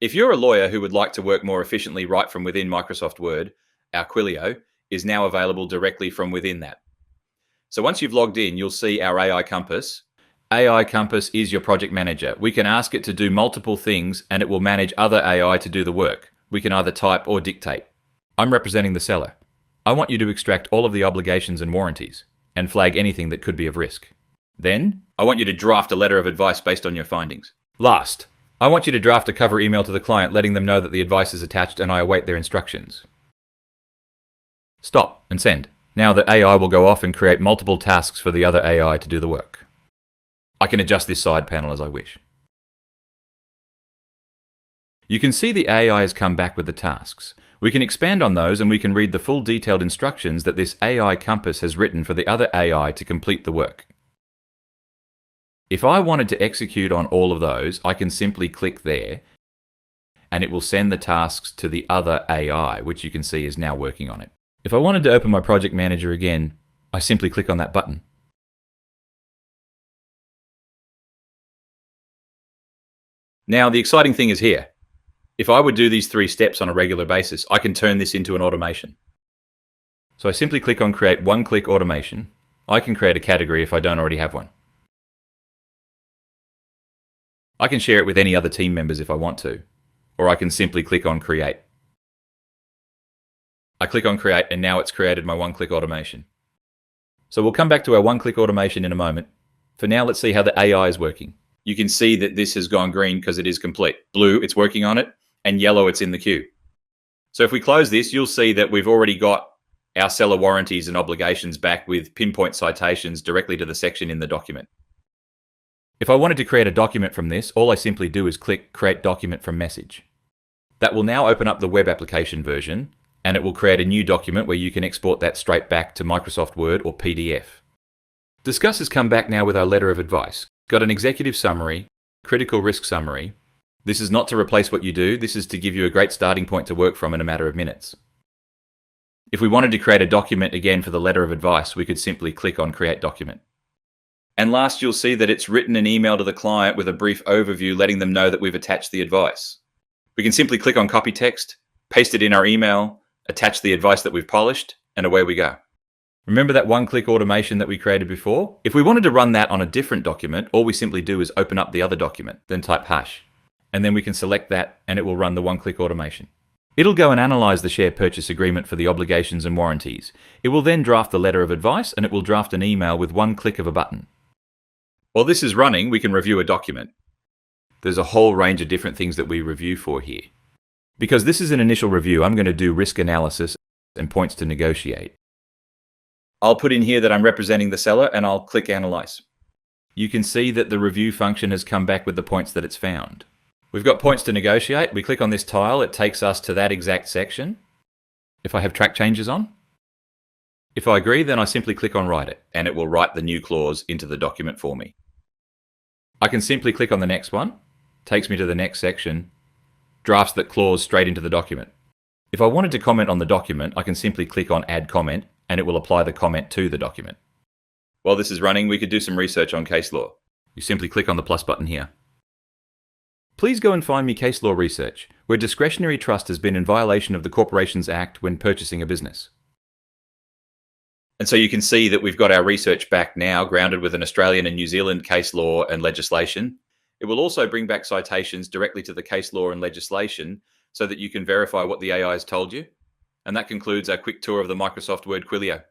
If you're a lawyer who would like to work more efficiently right from within Microsoft Word, our Quillio is now available directly from within that. So once you've logged in, you'll see our AI Compass. AI Compass is your project manager. We can ask it to do multiple things and it will manage other AI to do the work. We can either type or dictate. I'm representing the seller. I want you to extract all of the obligations and warranties and flag anything that could be of risk. Then, I want you to draft a letter of advice based on your findings. Last, I want you to draft a cover email to the client letting them know that the advice is attached and I await their instructions. Stop and send. Now the AI will go off and create multiple tasks for the other AI to do the work. I can adjust this side panel as I wish. You can see the AI has come back with the tasks. We can expand on those and we can read the full detailed instructions that this AI Compass has written for the other AI to complete the work. If I wanted to execute on all of those, I can simply click there and it will send the tasks to the other AI, which you can see is now working on it. If I wanted to open my project manager again, I simply click on that button. Now the exciting thing is here. If I would do these 3 steps on a regular basis, I can turn this into an automation. So I simply click on Create One-Click Automation. I can create a category if I don't already have one. I can share it with any other team members if I want to, or I can simply click on Create. I click on Create and now it's created my one-click automation. So we'll come back to our one-click automation in a moment. For now, let's see how the AI is working. You can see that this has gone green because it is complete. Blue, it's working on it, and yellow, it's in the queue. So if we close this, you'll see that we've already got our seller warranties and obligations back with pinpoint citations directly to the section in the document. If I wanted to create a document from this, all I simply do is click Create Document from Message. That will now open up the web application version, and it will create a new document where you can export that straight back to Microsoft Word or PDF. Discuss has come back now with our letter of advice. Got an executive summary, critical risk summary. This is not to replace what you do, this is to give you a great starting point to work from in a matter of minutes. If we wanted to create a document again for the letter of advice, we could simply click on Create Document. And last, you'll see that it's written an email to the client with a brief overview letting them know that we've attached the advice. We can simply click on Copy Text, paste it in our email, attach the advice that we've polished, and away we go. Remember that one-click automation that we created before? If we wanted to run that on a different document, all we simply do is open up the other document, then type hash. And then we can select that and it will run the one-click automation. It'll go and analyze the share purchase agreement for the obligations and warranties. It will then draft the letter of advice and it will draft an email with one click of a button. While this is running, we can review a document. There's a whole range of different things that we review for here. Because this is an initial review, I'm going to do risk analysis and points to negotiate. I'll put in here that I'm representing the seller and I'll click Analyze. You can see that the review function has come back with the points that it's found. We've got points to negotiate. We click on this tile, it takes us to that exact section. If I have track changes on. If I agree, then I simply click on Write It, and it will write the new clause into the document for me. I can simply click on the next one, takes me to the next section, drafts that clause straight into the document. If I wanted to comment on the document, I can simply click on Add Comment, and it will apply the comment to the document. While this is running, we could do some research on case law. You simply click on the plus button here. Please go and find me case law research, where discretionary trust has been in violation of the Corporations Act when purchasing a business. And so you can see that we've got our research back now, grounded with an Australian and New Zealand case law and legislation. It will also bring back citations directly to the case law and legislation so that you can verify what the AI has told you. And that concludes our quick tour of the Microsoft Word Quillio.